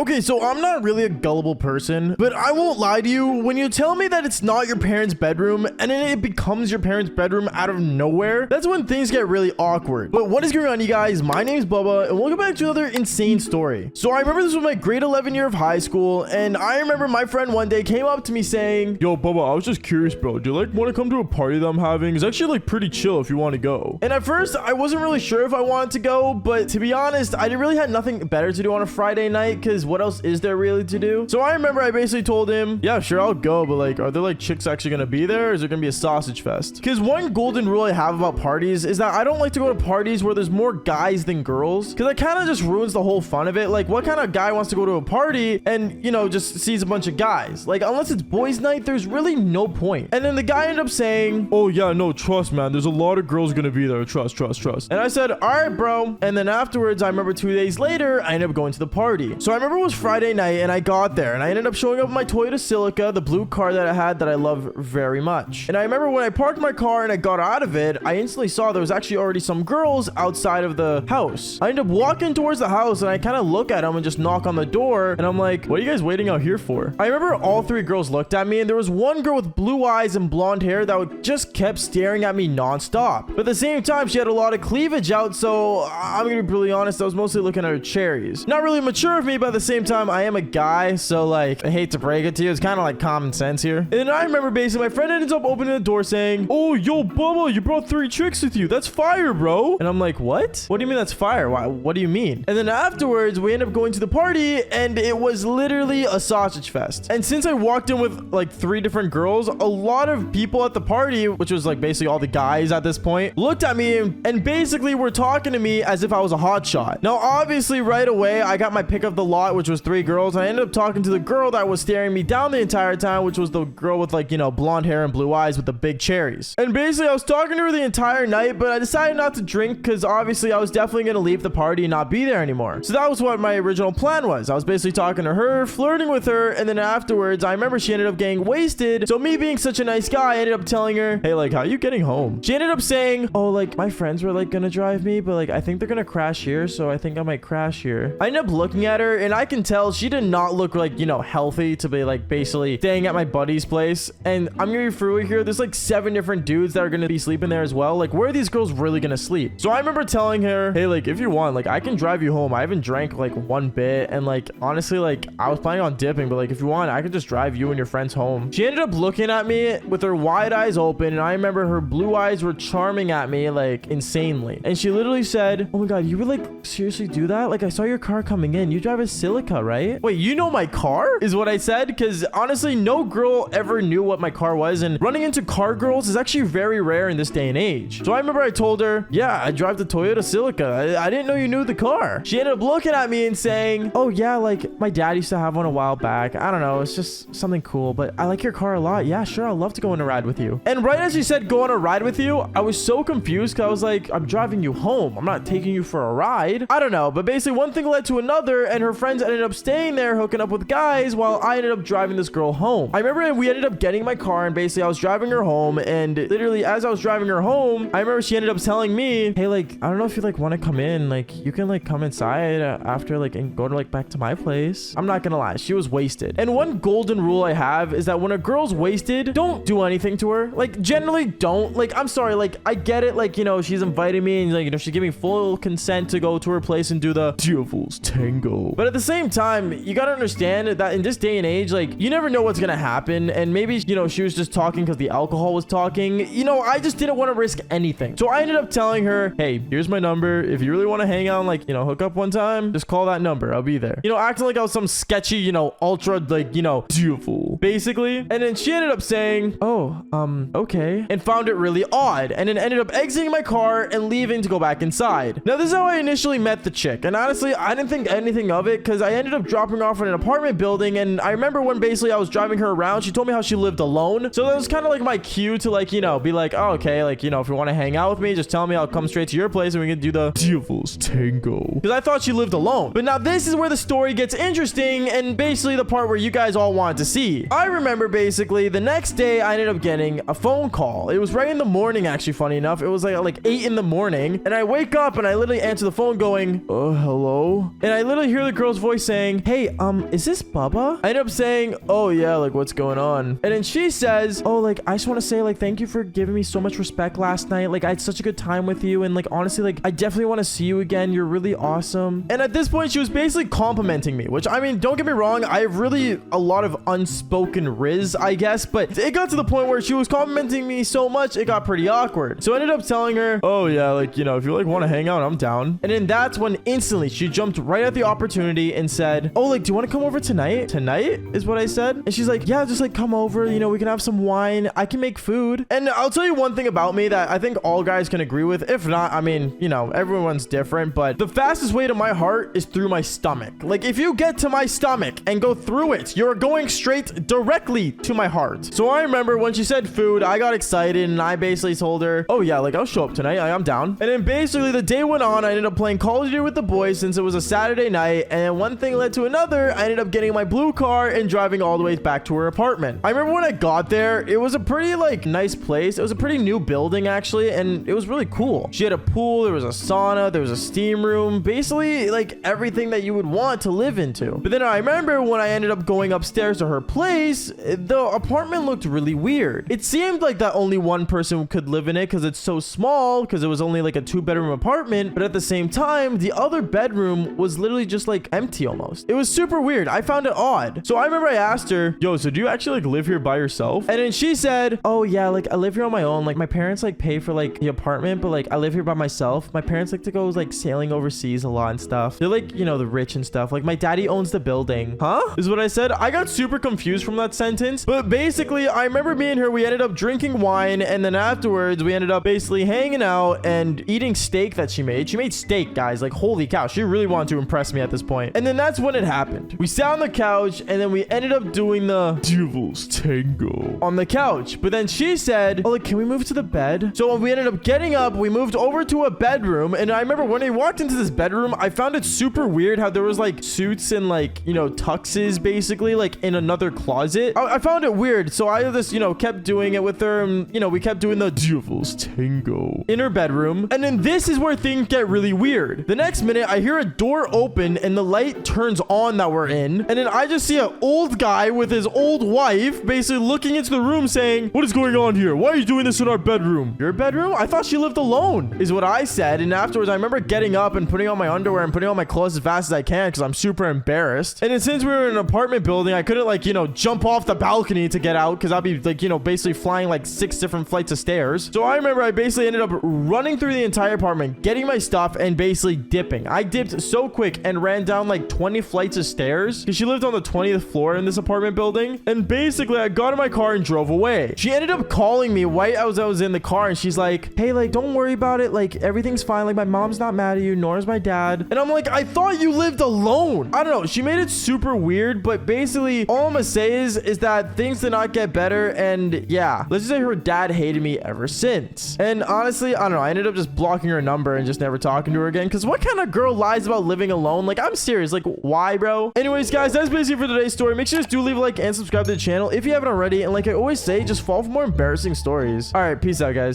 Okay, so I'm not really a gullible person, but I won't lie to you. When you tell me that it's not your parents' bedroom and then it becomes your parents' bedroom out of nowhere, that's when things get really awkward. But what is going on, you guys? My name is Bubba, and welcome back to another insane story. So I remember this was my grade 11 year of high school, and I remember my friend one day came up to me saying, "Yo, Bubba, I was just curious, bro. Do you like want to come to a party that I'm having? It's actually like pretty chill if you want to go." And at first, I wasn't really sure if I wanted to go, but to be honest, I really had nothing better to do on a Friday night, because what else is there really to do? So I remember I basically told him, "Yeah, sure, I'll go, but like, are there like chicks actually gonna be there, or is it gonna be a sausage fest?" Because one golden rule I have about parties is that I don't like to go to parties where there's more guys than girls, because it kind of just ruins the whole fun of it. Like, what kind of guy wants to go to a party and, you know, just sees a bunch of guys? Like, unless it's boys' night, there's really no point. And then the guy ended up saying, "Oh yeah, no, trust, man, there's a lot of girls gonna be there. Trust." And I said, "All right, bro." And then afterwards, I remember 2 days later, I ended up going to the party. So I remember it was Friday night, and I got there, and I ended up showing up with my Toyota Celica, the blue car that I had that I love very much. And I remember when I parked my car and I got out of it, I instantly saw there was actually already some girls outside of the house. I ended up walking towards the house, and I kind of look at them and just knock on the door, and I'm like, "What are you guys waiting out here for?" I remember all three girls looked at me, and there was one girl with blue eyes and blonde hair that just kept staring at me nonstop. But at the same time, she had a lot of cleavage out, so I'm gonna be brutally honest, I was mostly looking at her cherries. Not really mature of me, but at the same time, I am a guy, so like, I hate to break it to you, it's kind of like common sense here. And then I remember basically my friend ends up opening the door saying, "Oh, yo, Bubba, you brought 3 chicks with you. That's fire, bro." And I'm like, "What? What do you mean that's fire? Why, what do you mean?" And then afterwards, we end up going to the party, and it was literally a sausage fest. And since I walked in with like 3 different girls, a lot of people at the party, which was like basically all the guys at this point, looked at me and basically were talking to me as if I was a hotshot. Now, obviously, right away, I got my pick of the lot, which was 3 girls. And I ended up talking to the girl that was staring me down the entire time, which was the girl with like, you know, blonde hair and blue eyes with the big cherries. And basically, I was talking to her the entire night, but I decided not to drink because obviously I was definitely going to leave the party and not be there anymore. So that was what my original plan was. I was basically talking to her, flirting with her, and then afterwards, I remember she ended up getting wasted. So me being such a nice guy, I ended up telling her, "Hey, like, how are you getting home?" She ended up saying, "Oh, like, my friends were like gonna drive me, but like, I think they're gonna crash here, so I think I might crash here." I ended up looking at her, and I can tell she did not look like, you know, healthy to be like basically staying at my buddy's place. And I'm gonna be for real here, there's like 7 different dudes that are gonna be sleeping there as well. Like, where are these girls really gonna sleep? So I remember telling her, "Hey, like, if you want, like, I can drive you home. I haven't drank like one bit, and like, honestly, like, I was planning on dipping, but like, if you want, I could just drive you and your friends home." She ended up looking at me with her wide eyes open, and I remember her blue eyes were charming at me like insanely. And she literally said, "Oh my god, you would like seriously do that? Like, I saw your car coming in. You drive a Celica, right?" "Wait, you know my car?" is what I said, because honestly, no girl ever knew what my car was, and running into car girls is actually very rare in this day and age. So I remember I told her, "Yeah, I drive the Toyota Celica. I didn't know you knew the car." She ended up looking at me and saying, "Oh yeah, like, my dad used to have one a while back. I don't know, it's just something cool, but I like your car a lot. Yeah, sure, I'd love to go on a ride with you." And right as she said go on a ride with you, I was so confused, because I was like, "I'm driving you home. I'm not taking you for a ride." I don't know, but basically one thing led to another, and her friends ended up staying there hooking up with guys while I ended up driving this girl home. I remember we ended up getting my car, and basically I was driving her home, and literally as I was driving her home, I remember she ended up telling me, "Hey, like, I don't know if you like want to come in, like, you can like come inside after like and go to like back to my place." I'm not gonna lie, she was wasted. And one golden rule I have is that when a girl's wasted, don't do anything to her. Like, generally don't. Like, I'm sorry, like, I get it, like, you know, she's inviting me and like, you know, she's giving full consent to go to her place and do the devil's tango. But at the same time, you gotta understand that in this day and age, like, you never know what's gonna happen. And maybe, you know, she was just talking because the alcohol was talking. You know, I just didn't want to risk anything. So I ended up telling her, "Hey, here's my number. If you really want to hang out and like, you know, hook up one time, just call that number. I'll be there." You know, acting like I was some sketchy, you know, ultra, like, you know, devil, basically. And then she ended up saying, "Oh, okay," and found it really odd, and then ended up exiting my car and leaving to go back inside. Now, this is how I initially met the chick, and honestly, I didn't think anything of it, because I ended up dropping her off in an apartment building, and I remember when basically I was driving her around, she told me how she lived alone. So that was kind of like my cue to like, you know, be like, "Oh, okay, like, you know, if you want to hang out with me, just tell me, I'll come straight to your place and we can do the devil's tango." Because I thought she lived alone. But now this is where the story gets interesting, and basically the part where you guys all wanted to see. I remember basically the next day I ended up getting a phone call. It was right in the morning, actually, funny enough. It was like 8 in the morning, and I wake up and I literally answer the phone going, "Hello?" And I literally hear the girl's voice voice saying, hey, is this Bubba? I ended up saying, oh yeah, like what's going on? And then she says, oh, like I just want to say like thank you for giving me so much respect last night. Like I had such a good time with you, and like honestly, like I definitely want to see you again. You're really awesome. And at this point, she was basically complimenting me, which I mean, don't get me wrong, I have really a lot of unspoken riz, I guess, but it got to the point where she was complimenting me so much it got pretty awkward. So I ended up telling her, oh yeah, like, you know, if you like want to hang out, I'm down. And then that's when instantly she jumped right at the opportunity and said, oh, like, do you want to come over tonight? Tonight is what I said. And she's like, yeah, just like come over, you know, we can have some wine, I can make food. And I'll tell you one thing about me that I think all guys can agree with. If not, I mean, you know, everyone's different, but the fastest way to my heart is through my stomach. Like if you get to my stomach and go through it, you're going straight directly to my heart. So I remember when she said food, I got excited and I basically told her, oh yeah, like I'll show up tonight, I'm down. And then basically the day went on, I ended up playing Call of Duty with the boys since it was a Saturday night, and then one thing led to another. I ended up getting my blue car and driving all the way back to her apartment. I remember when I got there, it was a pretty like nice place. It was a pretty new building actually, and it was really cool. She had a pool, there was a sauna, there was a steam room, basically like everything that you would want to live into. But then I remember when I ended up going upstairs to her place, the apartment looked really weird. It seemed like that only one person could live in it because it's so small, because it was only like a 2-bedroom apartment, but at the same time, the other bedroom was literally just like empty almost. It was super weird. I found it odd. So I remember I asked her, yo, so do you actually like live here by yourself? And then she said, oh yeah, like I live here on my own. Like my parents like pay for like the apartment, but like I live here by myself. My parents like to go like sailing overseas a lot and stuff. They're like, you know, the rich and stuff. Like my daddy owns the building. Huh? Is what I said. I got super confused from that sentence, but basically I remember me and her, we ended up drinking wine, and then afterwards we ended up basically hanging out and eating steak that she made. She made steak, guys. Like holy cow, she really wanted to impress me at this point. And then that's when it happened. We sat on the couch and then we ended up doing the devil's tango on the couch. But then she said, oh, like, can we move to the bed? So we ended up getting up, we moved over to a bedroom, and I remember when I walked into this bedroom, I found it super weird how there was like suits and like, you know, tuxes basically like in another closet. I found it weird, so I just, you know, kept doing it with her, and, you know, we kept doing the devil's tango in her bedroom. And then this is where things get really weird. The next minute, I hear a door open and the light turns on that we're in, and then I just see an old guy with his old wife basically looking into the room saying, what is going on here? Why are you doing this in our bedroom? Your bedroom? I thought she lived alone, is what I said. And afterwards, I remember getting up and putting on my underwear and putting on my clothes as fast as I can because I'm super embarrassed. And then since we were in an apartment building, I couldn't like, you know, jump off the balcony to get out because I'd be like, you know, basically flying like 6 different flights of stairs. So I remember I basically ended up running through the entire apartment, getting my stuff, and basically dipping. I dipped so quick and ran down like 20 flights of stairs because she lived on the 20th floor in this apartment building. And basically I got in my car and drove away. She ended up calling me right as I was in the car, and she's like, hey, like, don't worry about it. Like, everything's fine. Like, my mom's not mad at you, nor is my dad. And I'm like, I thought you lived alone. I don't know. She made it super weird, but basically all I'm gonna say is that things did not get better. And yeah, let's just say her dad hated me ever since. And honestly, I don't know. I ended up just blocking her number and just never talking to her again. Because what kind of girl lies about living alone? Like, I'm serious. Like, why, bro? Anyways, guys, that's basically for today's story. Make sure to do leave a like and subscribe to the channel if you haven't already. And like I always say, just follow for more embarrassing stories. All right, peace out, guys.